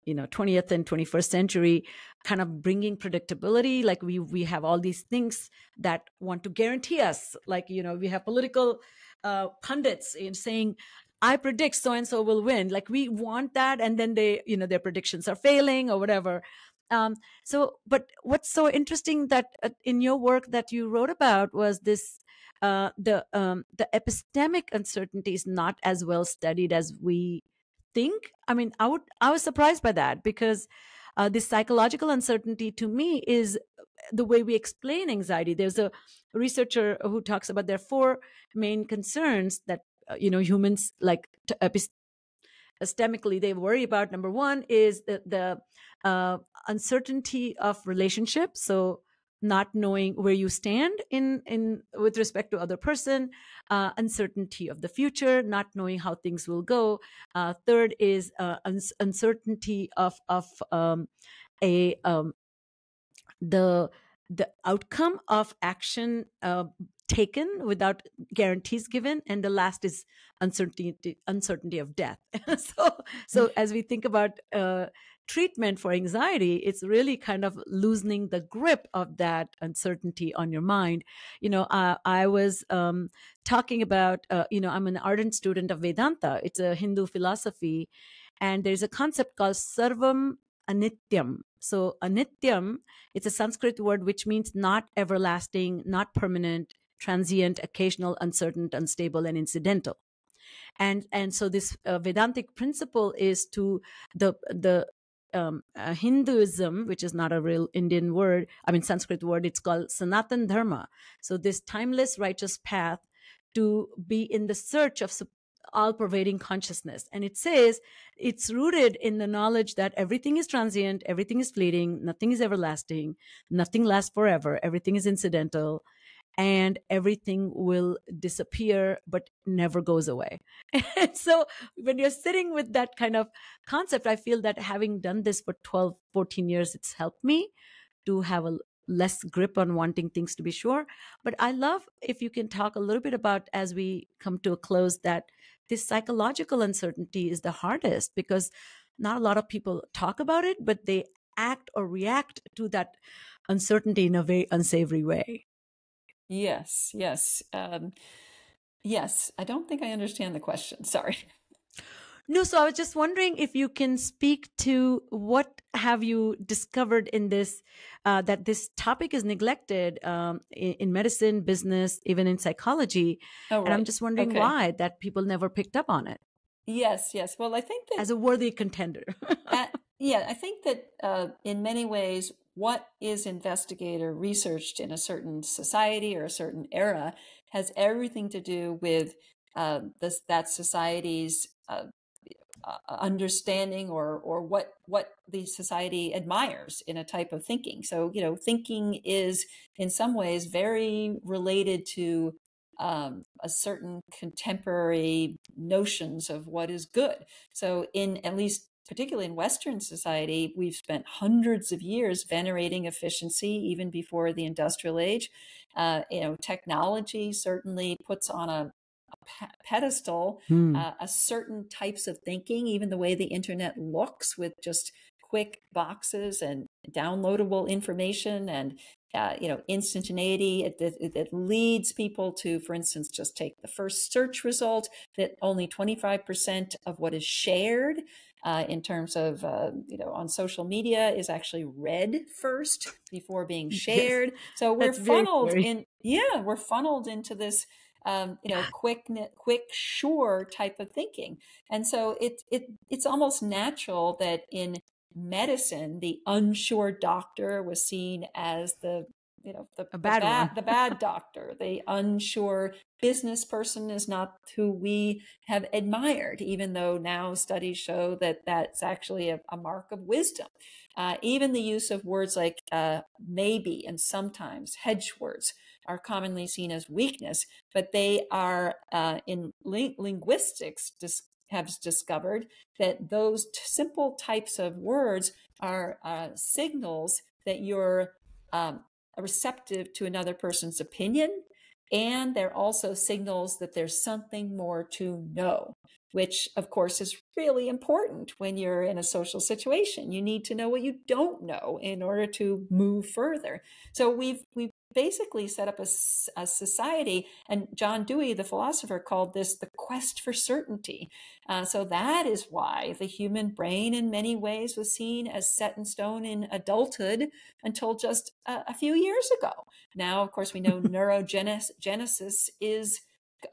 20th and 21st century, kind of bringing predictability. Like we have all these things that want to guarantee us, like, we have political pundits in saying, I predict so-and-so will win. Like we want that. And then they, their predictions are failing or whatever. But what's so interesting that in your work that you wrote about was this, the epistemic uncertainty is not as well studied as we think. I mean, I was surprised by that, because this psychological uncertainty to me is the way we explain anxiety. There's a researcher who talks about there are 4 main concerns that humans, like epistemically, they worry about. Number 1 is the uncertainty of relationships. So not knowing where you stand in with respect to other person, uncertainty of the future, not knowing how things will go. Third is uncertainty of the outcome of action taken without guarantees given, and the last is uncertainty of death. So as we think about treatment for anxiety, it's really kind of loosening the grip of that uncertainty on your mind. I was talking about, I'm an ardent student of Vedanta. It's a Hindu philosophy. And there's a concept called sarvam anityam. So anityam, it's a Sanskrit word which means not everlasting, not permanent, transient, occasional, uncertain, unstable, and incidental. And so this Vedantic principle is to the Hinduism, which is not a real Indian word, Sanskrit word, it's called Sanatan Dharma. So this timeless righteous path to be in the search of all-pervading consciousness. And it says it's rooted in the knowledge that everything is transient, everything is fleeting, nothing is everlasting, nothing lasts forever, everything is incidental, and everything will disappear but never goes away. And so when you're sitting with that kind of concept, I feel that having done this for 12, 14 years, it's helped me to have a less grip on wanting things to be sure. But I love if you can talk a little bit about, as we come to a close, that this psychological uncertainty is the hardest, because not a lot of people talk about it, but they act or react to that uncertainty in a very unsavory way. Yes. Yes. I don't think I understand the question. Sorry. No, so I was just wondering if you can speak to what have you discovered in this, that this topic is neglected in medicine, business, even in psychology. Oh, right. And I'm just wondering why that people never picked up on it. Yes. Well, I think that as a worthy contender. I think that in many ways, what is investigated or researched in a certain society or a certain era has everything to do with that society's understanding or what the society admires in a type of thinking. So, thinking is in some ways very related to a certain contemporary notions of what is good. So at least particularly in Western society, we've spent hundreds of years venerating efficiency, even before the industrial age. Technology certainly puts on a pedestal a certain types of thinking, even the way the internet looks, with just quick boxes and downloadable information and instantaneity. It leads people to, for instance, just take the first search result, that only 25% of what is shared in terms of on social media is actually read first before being shared. Yes, so we're funneled in. Yeah, we're funneled into this quick, sure type of thinking. And so it's almost natural that in medicine, the unsure doctor was seen as the bad doctor. The unsure business person is not who we have admired, even though now studies show that that's actually a mark of wisdom. Even the use of words like maybe and sometimes, hedge words, are commonly seen as weakness, but they are in linguistics have discovered that those simple types of words are signals that you're receptive to another person's opinion, and they're also signals that there's something more to know, which of course is really important when you're in a social situation. You need to know what you don't know in order to move further. So we've basically set up a society, and John Dewey, the philosopher, called this the quest for certainty. So that is why the human brain in many ways was seen as set in stone in adulthood until just a few years ago. Now, of course, we know neurogenesis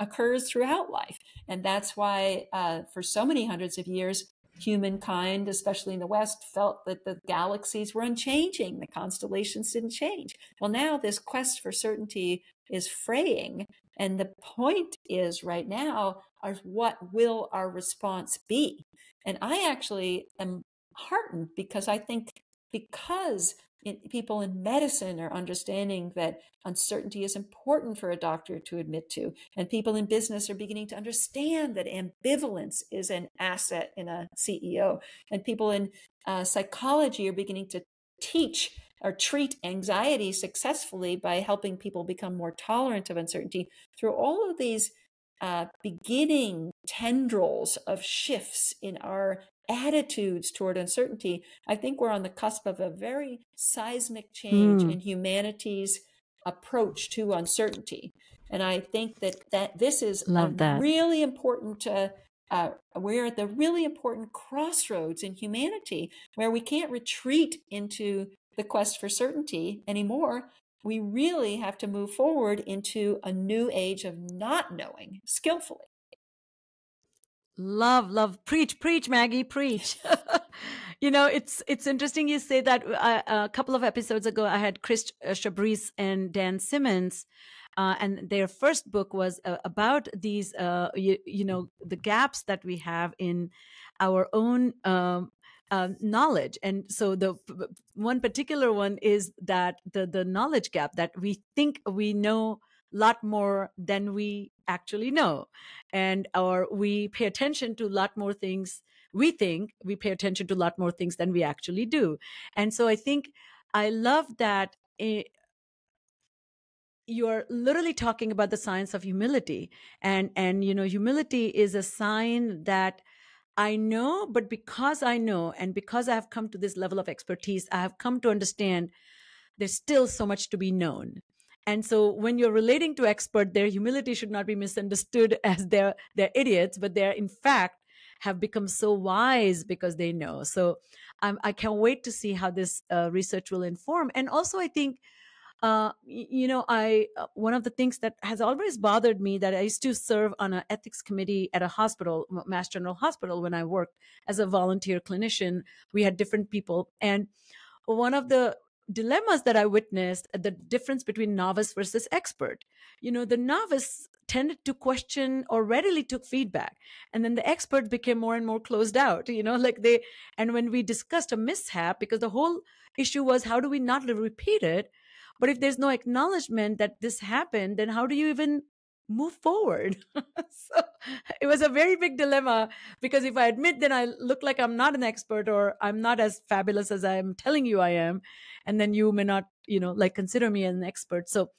occurs throughout life. And that's why for so many hundreds of years, humankind, especially in the West, felt that the galaxies were unchanging. The constellations didn't change. Well, now this quest for certainty is fraying. And the point is right now, what will our response be? And I actually am heartened because I think people in medicine are understanding that uncertainty is important for a doctor to admit to. And people in business are beginning to understand that ambivalence is an asset in a CEO. And people in psychology are beginning to teach or treat anxiety successfully by helping people become more tolerant of uncertainty through all of these beginning tendrils of shifts in our attitudes toward uncertainty, I think we're on the cusp of a very seismic change in humanity's approach to uncertainty. And I think that this is really important. We're at the really important crossroads in humanity where we can't retreat into the quest for certainty anymore. We really have to move forward into a new age of not knowing skillfully. Love. Preach, Maggie, preach. It's interesting you say that. A couple of episodes ago, I had Chris Chabris and Dan Simmons, and their first book was about these, the gaps that we have in our own knowledge. And so the one particular one is that the knowledge gap, that we think we know a lot more than we actually know, or we pay attention to a lot more things. We think we pay attention to a lot more things than we actually do. And so I think I love that you're literally talking about the science of humility, and humility is a sign that I know, but because I know, and because I have come to this level of expertise, I have come to understand there's still so much to be known. And so when you're relating to expert, their humility should not be misunderstood as they're idiots, but they're in fact have become so wise because they know. So I can't wait to see how this research will inform. And also I think, one of the things that has always bothered me, that I used to serve on an ethics committee at a hospital, Mass General Hospital, when I worked as a volunteer clinician. We had different people. And one of the dilemmas that I witnessed, the difference between novice versus expert. The novice tended to question or readily took feedback. And then the expert became more and more closed out, and when we discussed a mishap, because the whole issue was, how do we not repeat it? But if there's no acknowledgement that this happened, then how do you even move forward? So it was a very big dilemma, because if I admit, then I look like I'm not an expert, or I'm not as fabulous as I'm telling you I am. And then you may not, consider me an expert. So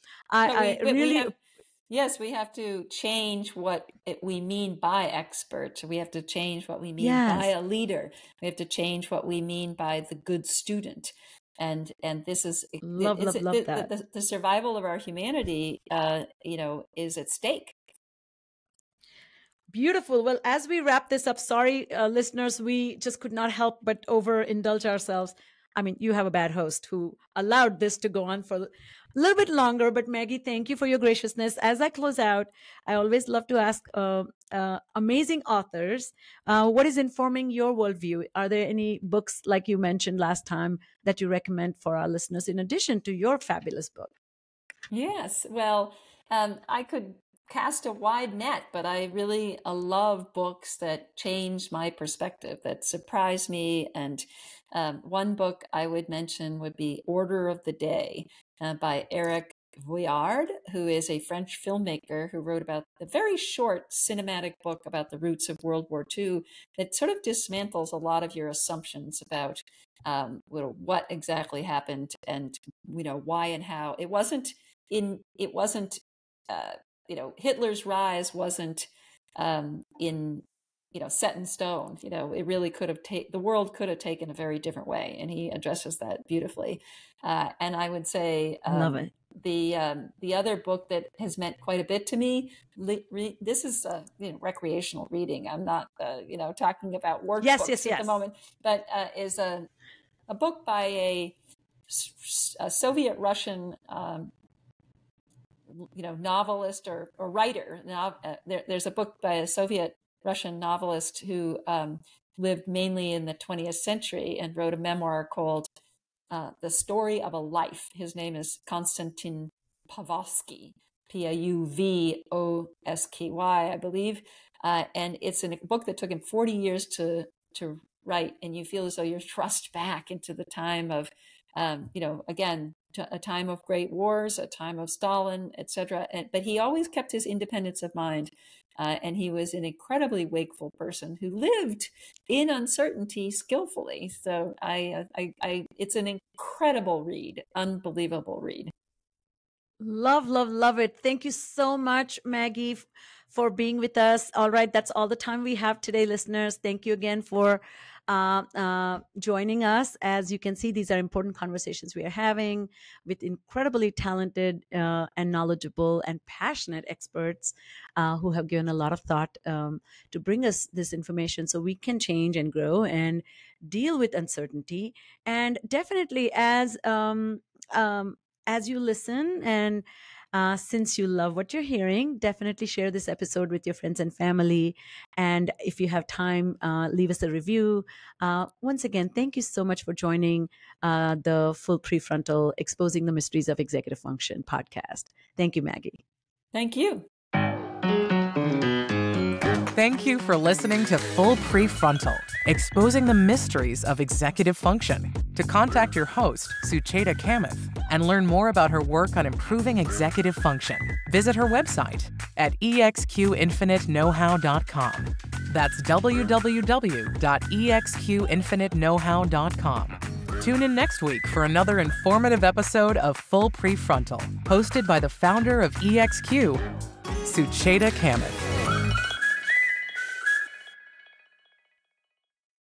Yes, we have to change what we mean by expert. We have to change what we mean by a leader. We have to change what we mean by the good student. And this is love that. The survival of our humanity, is at stake. Beautiful. Well, as we wrap this up, sorry, listeners, we just could not help but overindulge ourselves. I mean, you have a bad host who allowed this to go on for a little bit longer. But Maggie, thank you for your graciousness. As I close out, I always love to ask amazing authors, what is informing your worldview? Are there any books, like you mentioned last time, that you recommend for our listeners in addition to your fabulous book? Yes. Well, I could cast a wide net, but I really love books that change my perspective, that surprise me. And one book I would mention would be Order of the Day by Eric Vuillard, who is a French filmmaker who wrote about a very short cinematic book about the roots of World War II that sort of dismantles a lot of your assumptions about what exactly happened, and why and how. Hitler's rise wasn't set in stone. It really could have the world could have taken a very different way, and he addresses that beautifully. And I would say, love it. The other book that has meant quite a bit to me. This is recreational reading. I'm not talking about workbooks at the moment, but is a book by a Soviet Russian novelist or writer. There's a book by a Soviet Russian novelist who lived mainly in the 20th century and wrote a memoir called The Story of a Life. His name is Konstantin Pauvsky, Pauvsky, I believe. And it's a book that took him 40 years to write. And you feel as though you're thrust back into the time of, again, a time of great wars, a time of Stalin, etc. But he always kept his independence of mind. And he was an incredibly wakeful person who lived in uncertainty skillfully. So it's an incredible read, unbelievable read. Love, love, love it. Thank you so much, Maggie, for being with us. All right, that's all the time we have today, listeners. Thank you again for joining us. As you can see, these are important conversations we are having with incredibly talented and knowledgeable and passionate experts who have given a lot of thought to bring us this information so we can change and grow and deal with uncertainty. And definitely, as you listen and since you love what you're hearing, definitely share this episode with your friends and family. And if you have time, leave us a review. Once again, thank you so much for joining the Full Prefrontal Exposing the Mysteries of Executive Function podcast. Thank you, Maggie. Thank you. Thank you for listening to Full Prefrontal, Exposing the Mysteries of Executive Function. To contact your host, Sucheta Kamath, and learn more about her work on improving executive function, visit her website at exqinfiniteknowhow.com. That's www.exqinfiniteknowhow.com. Tune in next week for another informative episode of Full Prefrontal, hosted by the founder of EXQ, Sucheta Kamath.